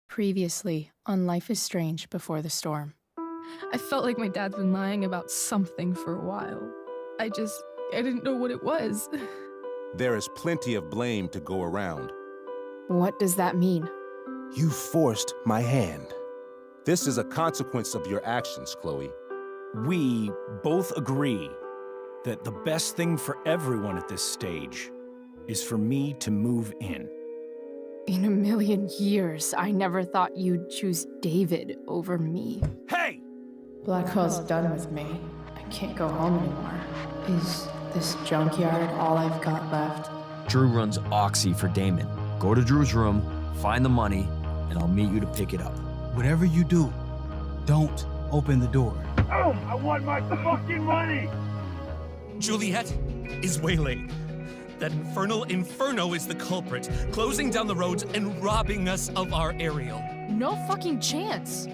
Previously on Life is Strange Before the Storm. I felt like my dad's been lying about something for a while. I didn't know what it was. There is plenty of blame to go around. What does that mean? You forced my hand. This is a consequence of your actions, Chloe. We both agree that the best thing for everyone at this stage is for me to move in. In a million years, I never thought you'd choose David over me. Hey! Blackwell's done with me. I can't go home anymore. Is this junkyard all I've got left? Drew runs Oxy for Damon. Go to Drew's room, find the money, and I'll meet you to pick it up. Whatever you do, don't open the door. Oh, I want my fucking money! Juliet is waylaid. That infernal Inferno is the culprit, closing down the roads and robbing us of our aerial. No fucking chance.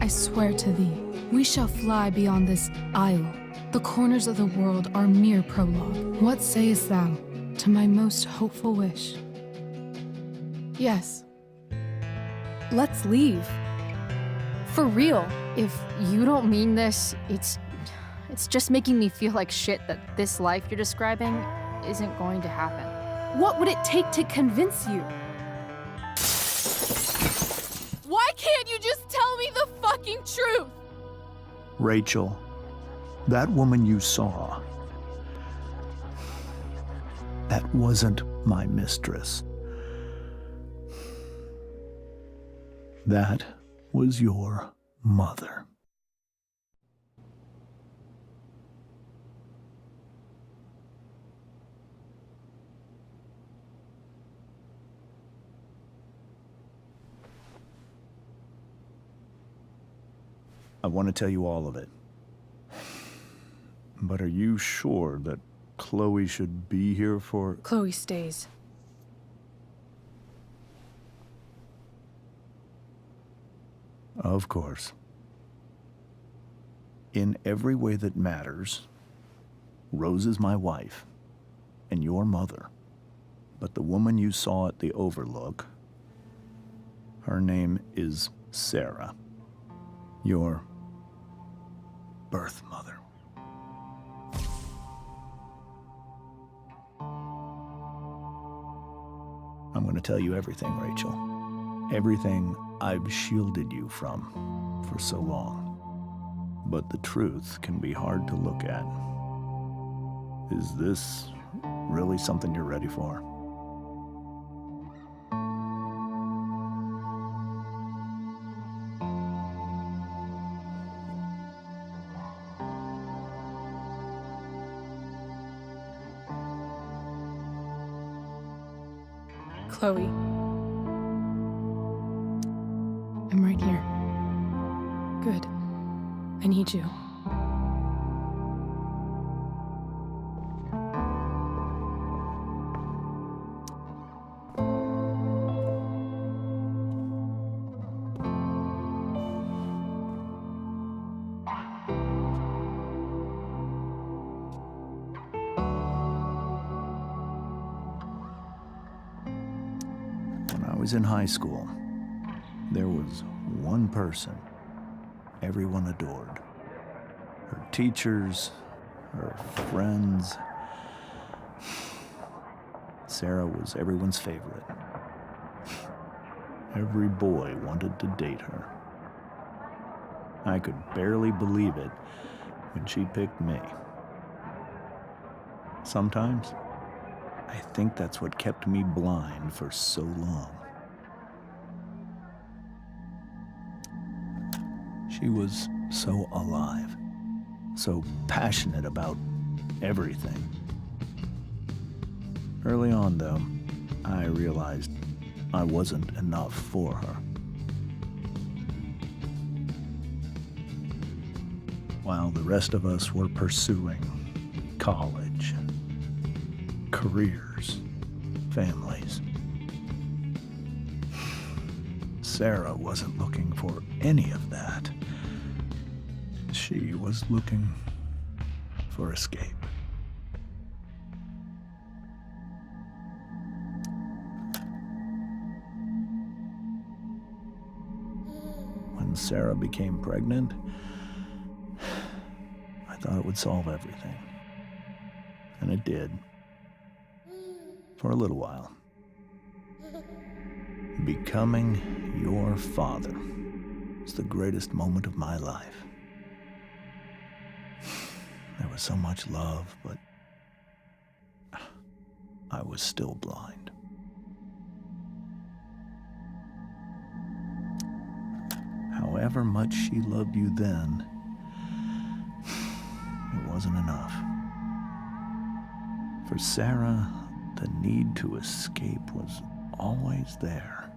I swear to thee, we shall fly beyond this isle. The corners of the world are mere prologue. What sayest thou to my most hopeful wish? Yes. Let's leave. For real. If you don't mean this, it's just making me feel like shit that this life you're describing isn't going to happen. What would it take to convince you? Why can't you just tell me the fucking truth? Rachel, that woman you saw, that wasn't my mistress. That was your mother. I want to tell you all of it. But are you sure that Chloe should be here for... Chloe stays. Of course. In every way that matters, Rose is my wife and your mother. But the woman you saw at the Overlook, her name is Sarah, your birth mother. I'm going to tell you everything, Rachel. Everything I've shielded you from for so long. But the truth can be hard to look at. Is this really something you're ready for? Chloe. I'm right here. Good. I need you. When I was in high school, there was one person everyone adored. Her teachers, her friends. Sarah was everyone's favorite. Every boy wanted to date her. I could barely believe it when she picked me. Sometimes, I think that's what kept me blind for so long. She was so alive, so passionate about everything. Early on, though, I realized I wasn't enough for her. While the rest of us were pursuing college, careers, families, Sarah wasn't looking for any of that. She was looking for escape. when Sarah became pregnant, I thought it would solve everything. And it did. For a little while. Becoming your father was the greatest moment of my life. There was so much love, but I was still blind. However much she loved you then, it wasn't enough. For Sarah, the need to escape was always there.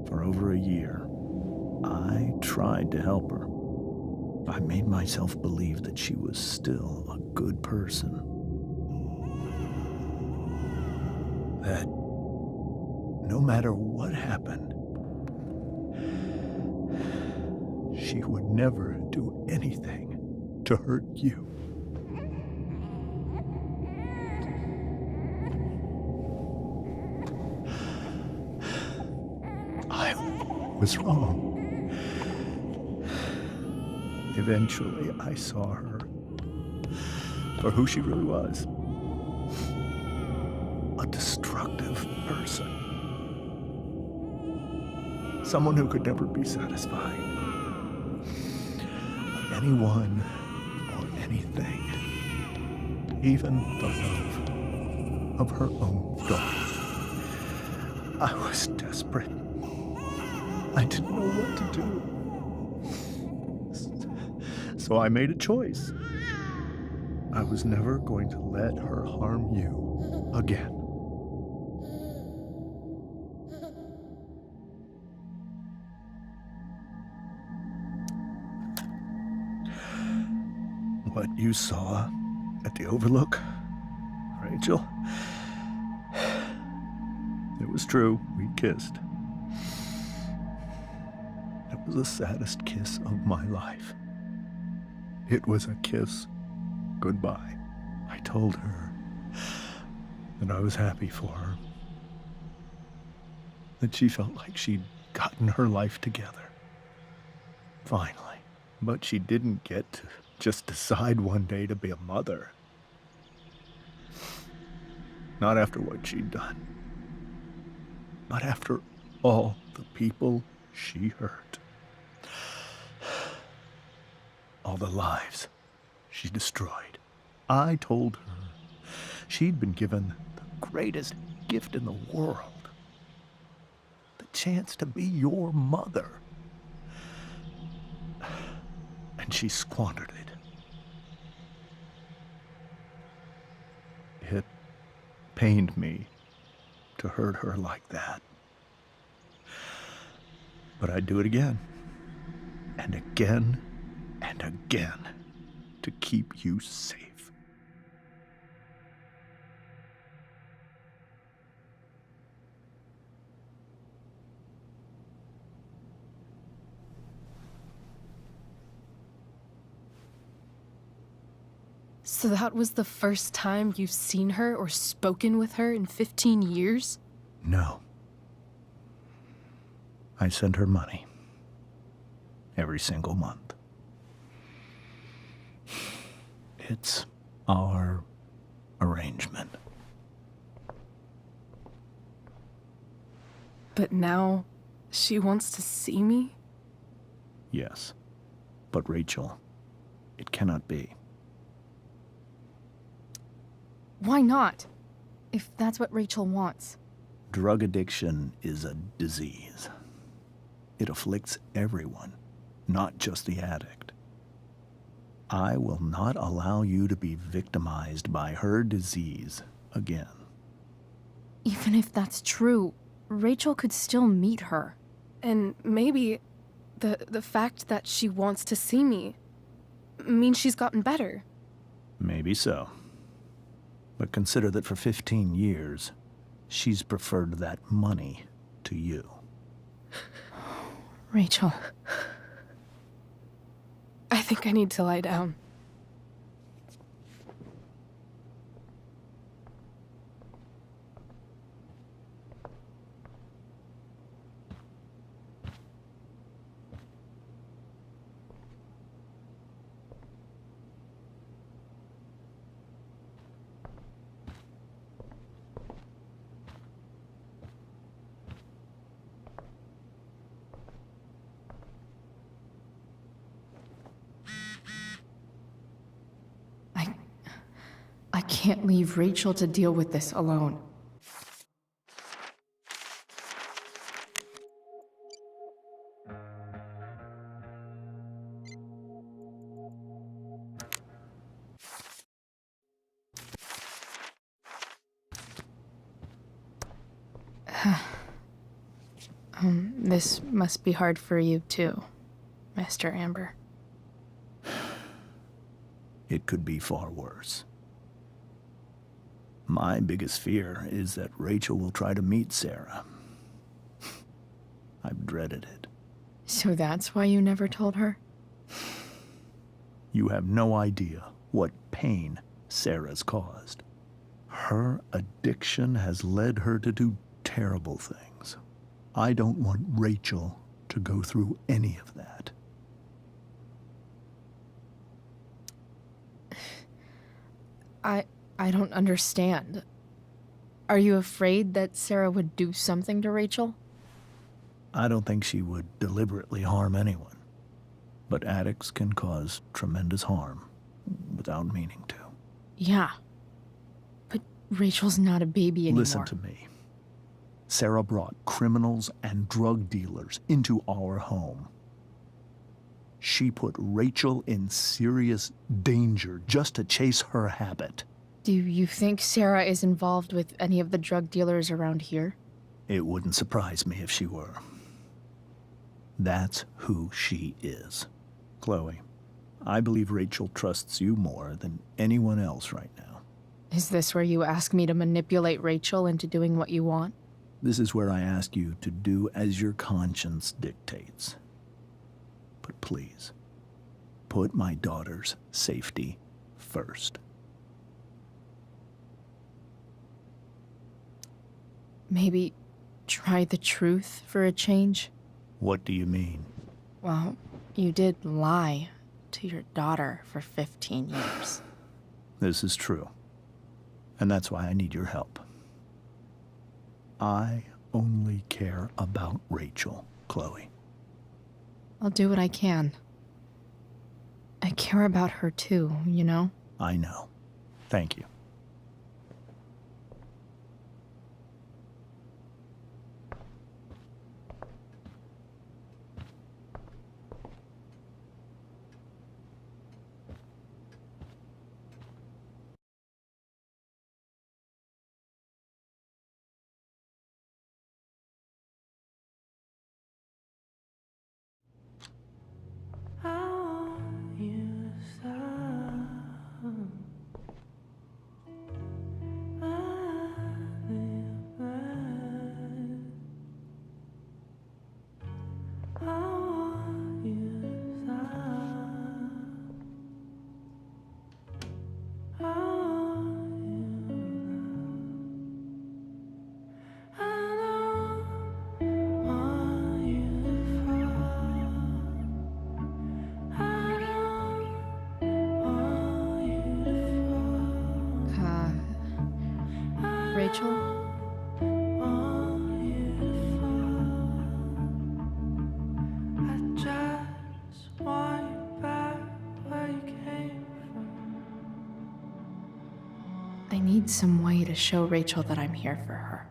For over a year, I tried to help her. I made myself believe that she was still a good person. That no matter what happened, she would never do anything to hurt you. I was wrong. Eventually, I saw her for who she really was. A destructive person. Someone who could never be satisfied. Anyone or anything. Even the love of her own daughter. I was desperate. I didn't know what to do. So I made a choice. I was never going to let her harm you again. What you saw at the Overlook, Rachel, it was true. We kissed. It was the saddest kiss of my life. It was a kiss goodbye. I told her that I was happy for her. That she felt like she'd gotten her life together. Finally. But she didn't get to just decide one day to be a mother. Not after what she'd done. Not after all the people she hurt. All the lives she destroyed. I told her she'd been given the greatest gift in the world. The chance to be your mother. And she squandered it. It pained me to hurt her like that. But I'd do it again. And again. And again. To keep you safe. So that was the first time you've seen her or spoken with her in 15 years? No. I sent her money. Every single month. It's our arrangement. But now she wants to see me? Yes. But Rachel, it cannot be. Why not? If that's what Rachel wants. Drug addiction is a disease. It afflicts everyone, not just the addict. I will not allow you to be victimized by her disease again. Even if that's true, Rachel could still meet her. And maybe the fact that she wants to see me means she's gotten better. Maybe so. But consider that for 15 years, she's preferred that money to you. Rachel. I think I need to lie down. can't leave Rachel to deal with this alone. This must be hard for you too, Master Amber. It could be far worse. My biggest fear is that Rachel will try to meet Sarah. I've dreaded it. So that's why you never told her? You have no idea what pain Sarah's caused. Her addiction has led her to do terrible things. I don't want Rachel to go through any of that. I don't understand. Are you afraid that Sarah would do something to Rachel? I don't think she would deliberately harm anyone. But addicts can cause tremendous harm without meaning to. Yeah. But Rachel's not a baby anymore. Listen to me. Sarah brought criminals and drug dealers into our home. She put Rachel in serious danger just to chase her habit. Do you think Sarah is involved with any of the drug dealers around here? It wouldn't surprise me if she were. That's who she is. Chloe, I believe Rachel trusts you more than anyone else right now. Is this where you ask me to manipulate Rachel into doing what you want? This is where I ask you to do as your conscience dictates. But please, put my daughter's safety first. Maybe try the truth for a change? What do you mean? Well, you did lie to your daughter for 15 years. This is true. And that's why I need your help. I only care about Rachel, Chloe. I'll do what I can. I care about her too, you know? I know. Thank you. Rachel? I need some way to show Rachel that I'm here for her.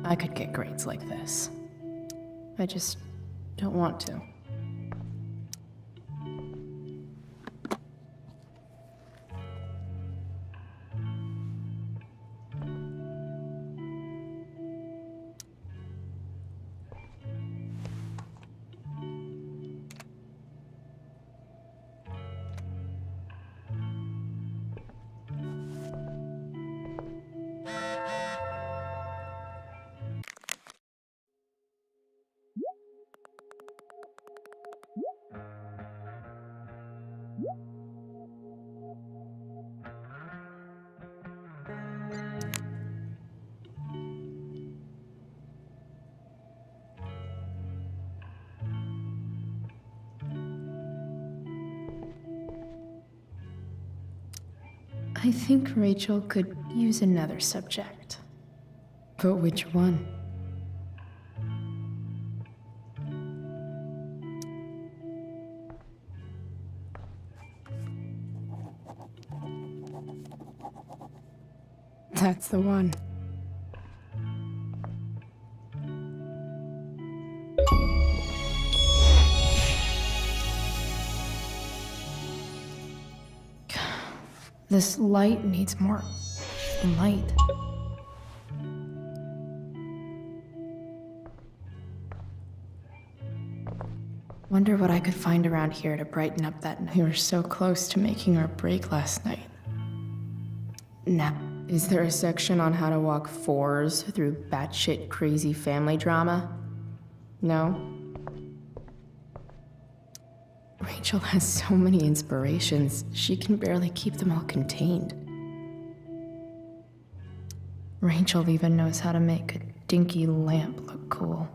I could get grades like this. I just don't want to. I think Rachel could use another subject. But which one? That's the one. This light needs more light. Wonder what I could find around here to brighten up that night. We were so close to making our break last night. Now, is there a section on how to walk fours through batshit crazy family drama? No? Rachel has so many inspirations, she can barely keep them all contained. Rachel even knows how to make a dinky lamp look cool.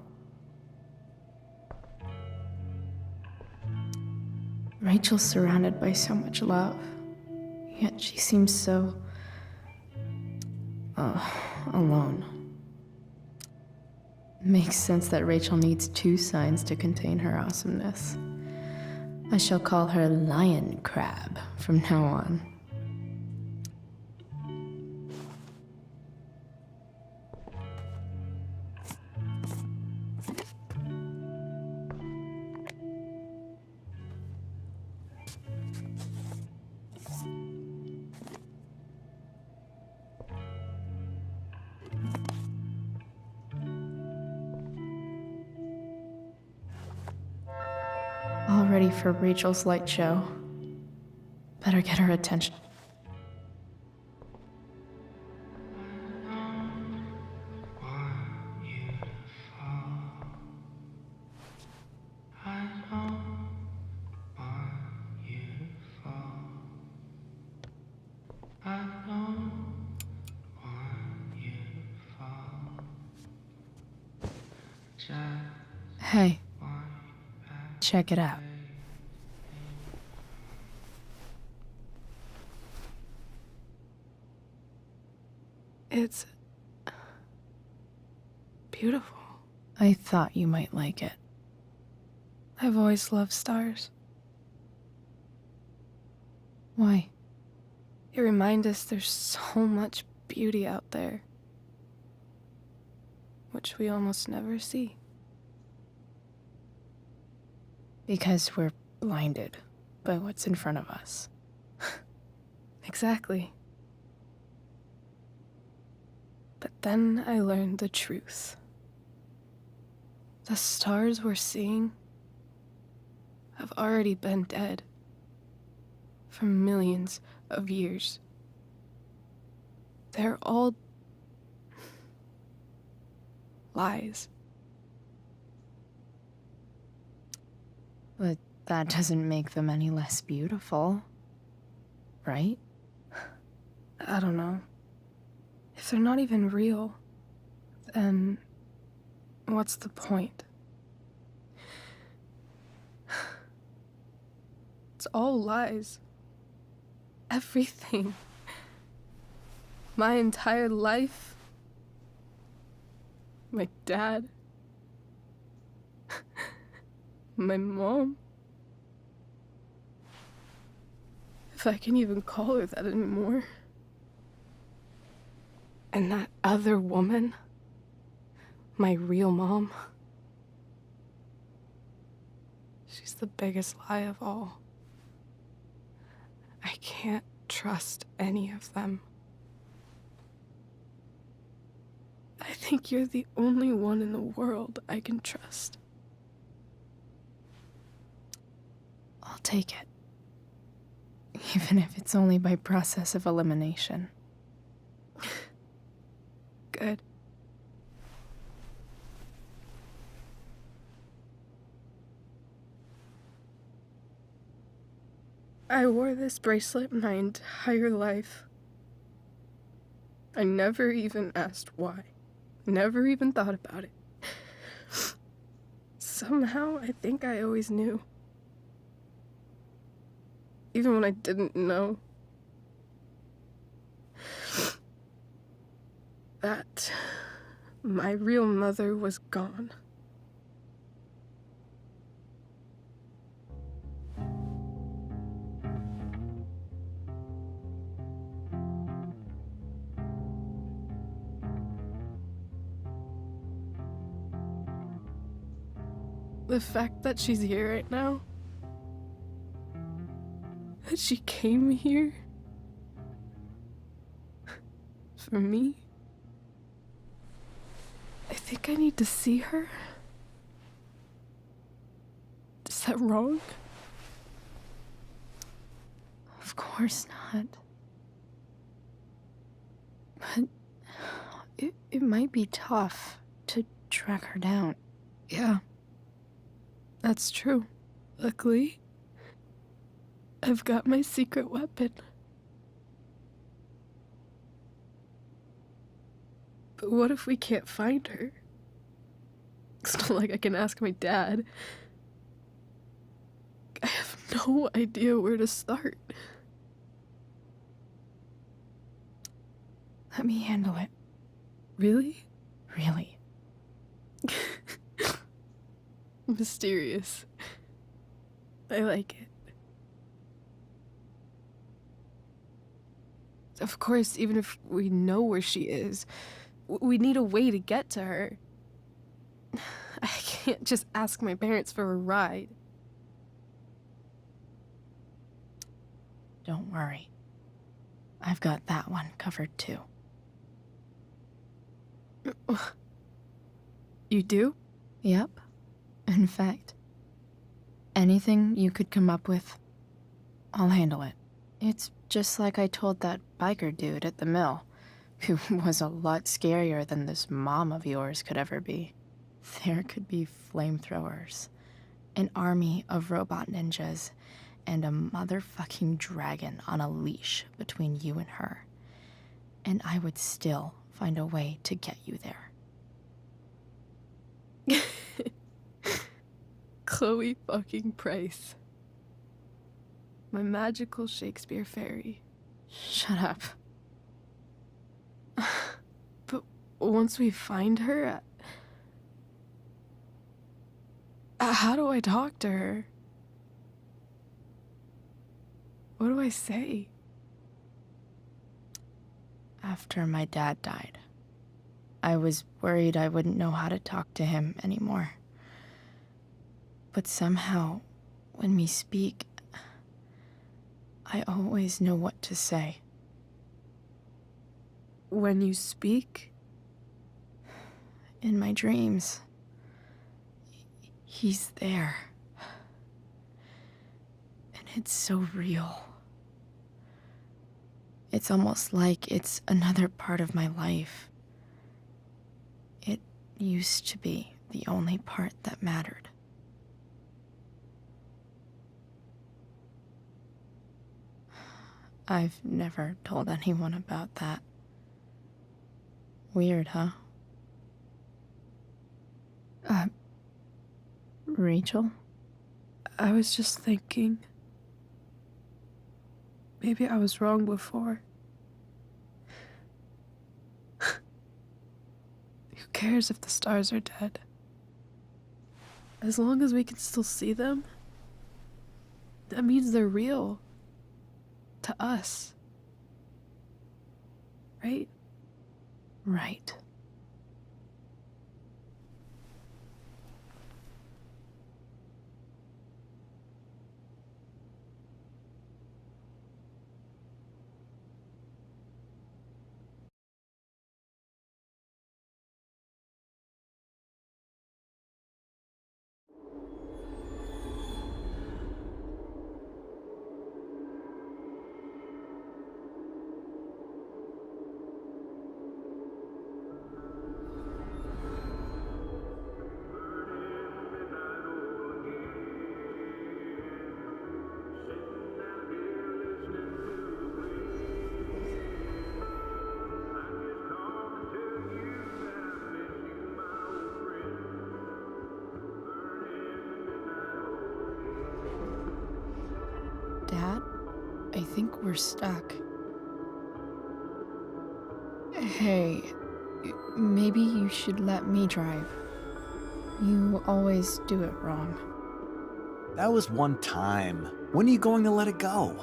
Rachel's surrounded by so much love, yet she seems so... alone. Makes sense that Rachel needs two signs to contain her awesomeness. I shall call her Lion Crab from now on. All ready for Rachel's light show. Better get her attention. Hey, check it out. It's beautiful. I thought you might like it. I've always loved stars. Why? They remind us there's so much beauty out there, which we almost never see. Because we're blinded by what's in front of us. Exactly. But then I learned the truth. The stars we're seeing have already been dead for millions of years. They're all lies. But that doesn't make them any less beautiful, right? I don't know. If they're not even real, then what's the point? It's all lies. Everything. My entire life. My dad. My mom. If I can even call her that anymore. And that other woman, my real mom, she's the biggest lie of all. I can't trust any of them. I think you're the only one in the world I can trust. I'll take it. Even if it's only by process of elimination. Good. I wore this bracelet my entire life. I never even asked why. Never even thought about it. Somehow, I think I always knew. Even when I didn't know. That my real mother was gone. The fact that she's here right now, that she came here for me, I think I need to see her. Is that wrong? Of course not. But it might be tough to track her down. Yeah, that's true. Luckily, I've got my secret weapon. But what if we can't find her? It's not like I can ask my dad. I have no idea where to start. Let me handle it. Really? Really. Mysterious. I like it. Of course, even if we know where she is, we need a way to get to her. I can't just ask my parents for a ride. Don't worry. I've got that one covered too. You do? Yep. In fact, anything you could come up with, I'll handle it. It's just like I told that biker dude at the mill, who was a lot scarier than this mom of yours could ever be. There could be flamethrowers, an army of robot ninjas, and a motherfucking dragon on a leash between you and her. And I would still find a way to get you there. Chloe fucking Price. My magical Shakespeare fairy. Shut up. But once we find her, how do I talk to her? What do I say? After my dad died, I was worried I wouldn't know how to talk to him anymore. But somehow, when we speak, I always know what to say. When you speak? In my dreams, he's there. And it's so real. It's almost like it's another part of my life. It used to be the only part that mattered. I've never told anyone about that. Weird, huh? Rachel? I was just thinking. Maybe I was wrong before. Who cares if the stars are dead? As long as we can still see them, that means they're real. To us. Right? Right. Dad, I think we're stuck. Hey, maybe you should let me drive. You always do it wrong. That was one time. When are you going to let it go?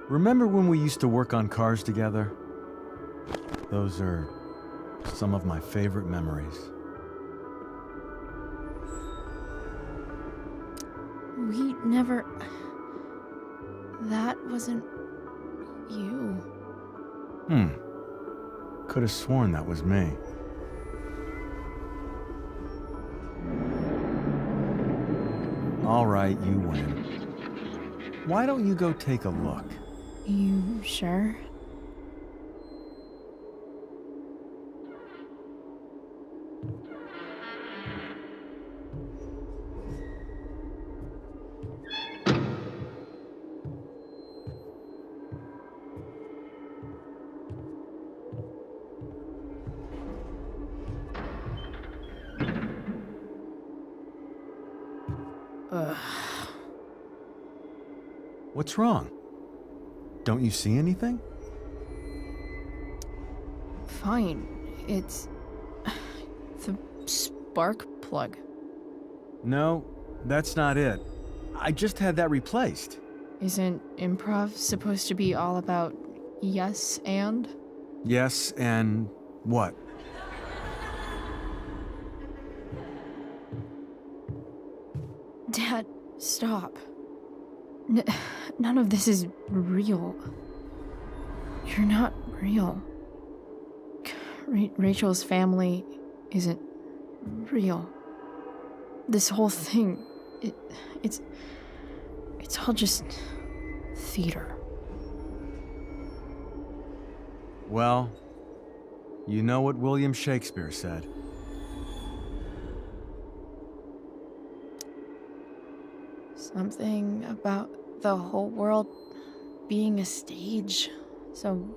Remember when we used to work on cars together? Those are Some of my favorite memories. We never. That wasn't you. Could have sworn that was me. All right, you win. Why don't you go take a look? You sure? What's wrong? Don't you see anything? Fine. It's the spark plug. No, that's not it. I just had that replaced. Isn't improv supposed to be all about yes and? Yes, and what? Dad, stop. None of this is real. You're not real. Rachel's family isn't real. This whole thing, it's all just theater. Well, you know what William Shakespeare said. Something about the whole world being a stage, so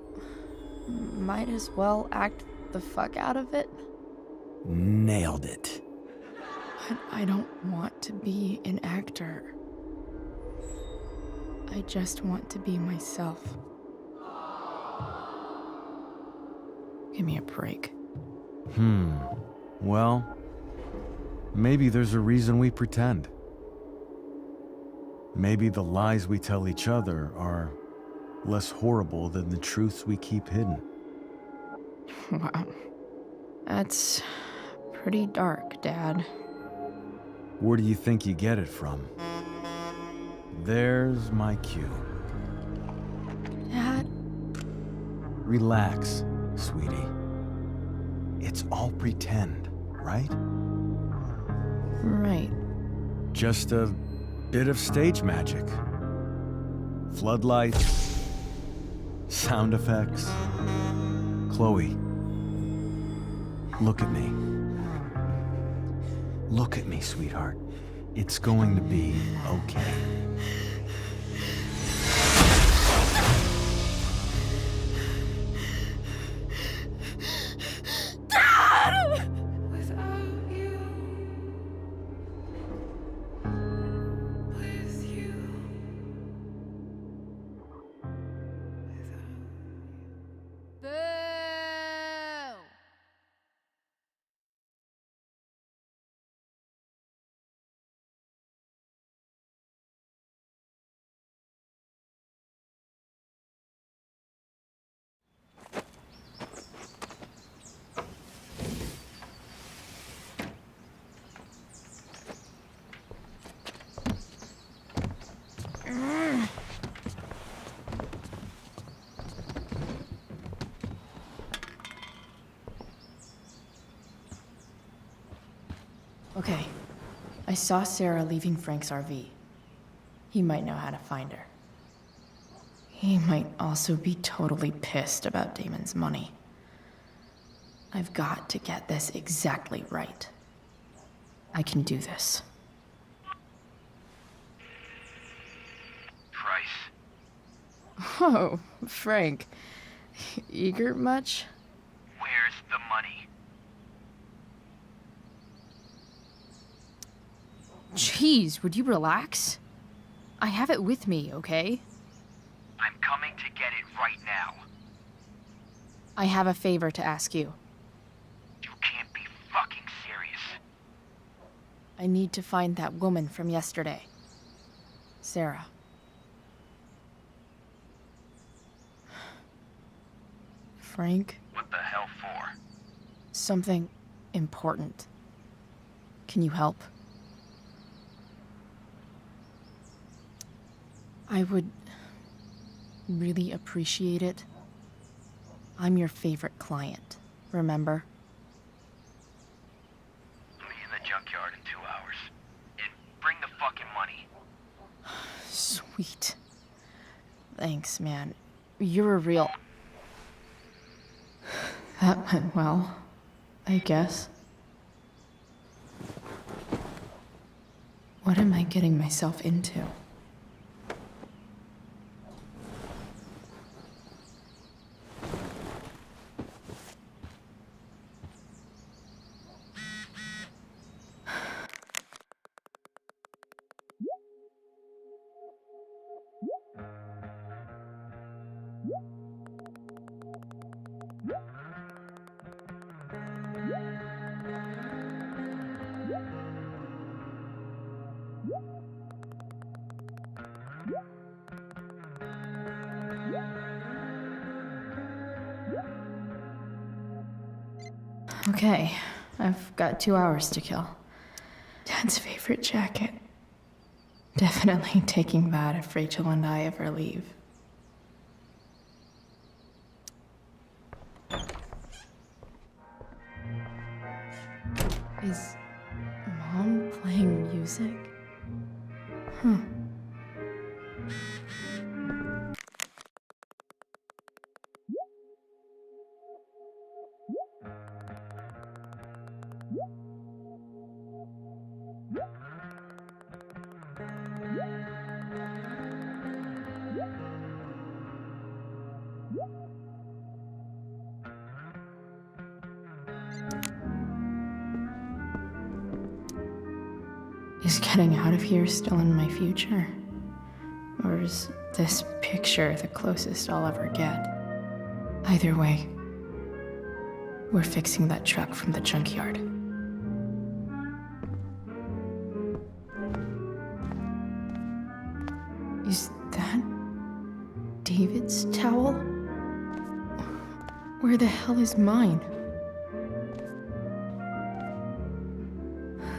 might as well act the fuck out of it. Nailed it. But I don't want to be an actor. I just want to be myself. Give me a break. Well, maybe there's a reason we pretend. Maybe the lies we tell each other are less horrible than the truths we keep hidden. Wow. That's pretty dark, Dad. Where do you think you get it from? There's my cue. Dad? Relax, sweetie. It's all pretend, right? Right. Just a bit of stage magic. Floodlights, sound effects. Chloe, look at me. Look at me, sweetheart. It's going to be okay. Okay. I saw Sarah leaving Frank's RV. He might know how to find her. He might also be totally pissed about Damon's money. I've got to get this exactly right. I can do this. Price. Oh, Frank. Eager much? Where's the money? Jeez, would you relax? I have it with me, okay? I'm coming to get it right now. I have a favor to ask you. You can't be fucking serious. I need to find that woman from yesterday. Sarah. Frank? What the hell for? Something important. Can you help? I would really appreciate it. I'm your favorite client, remember? I'll be in the junkyard in 2 hours. And bring the fucking money. Sweet. Thanks, man. You're a real... That went well, I guess. What am I getting myself into? Okay, I've got 2 hours to kill. Dad's favorite jacket. Definitely taking that if Rachel and I ever leave. Is Mom playing music? Huh. Is getting out of here still in my future? Or is this picture the closest I'll ever get? Either way, we're fixing that truck from the junkyard. Is that David's towel? Where the hell is mine?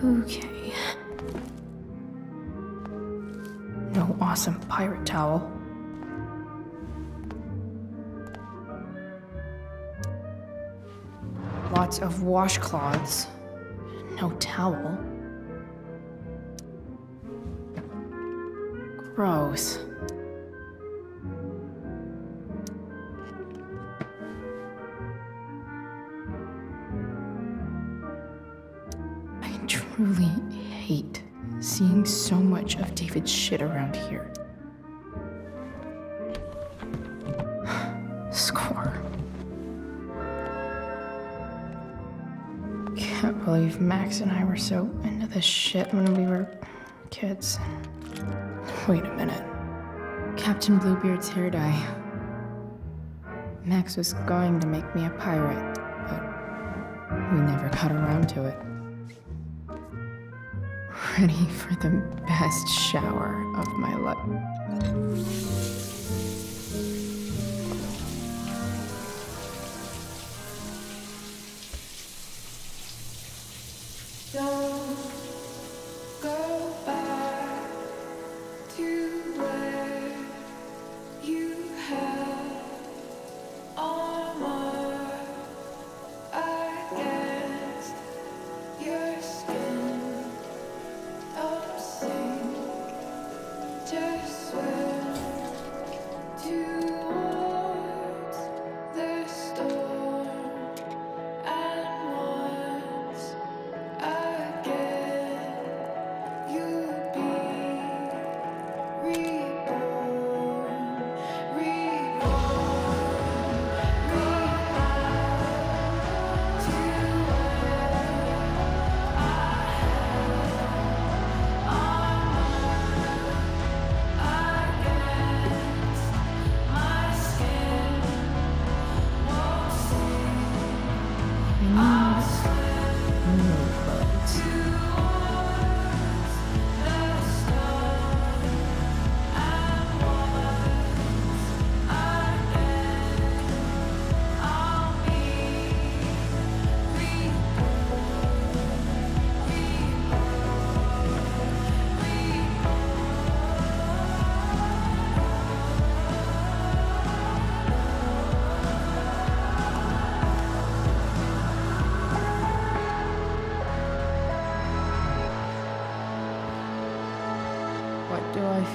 Okay. No awesome pirate towel. Lots of washcloths. No towel. Gross. I truly hate seeing so much of David's shit around here. Score. Can't believe Max and I were so into this shit when we were kids. Wait a minute. Captain Bluebeard's hair dye. Max was going to make me a pirate, but we never got around to it. Ready for the best shower of my life. Don't go back to where you had armor against your skin. Just swim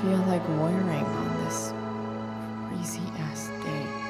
feel like wearing on this crazy ass day?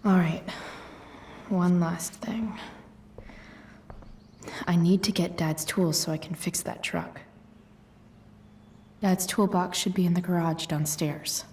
All right, one last thing. I need to get Dad's tools so I can fix that truck. Dad's toolbox should be in the garage downstairs.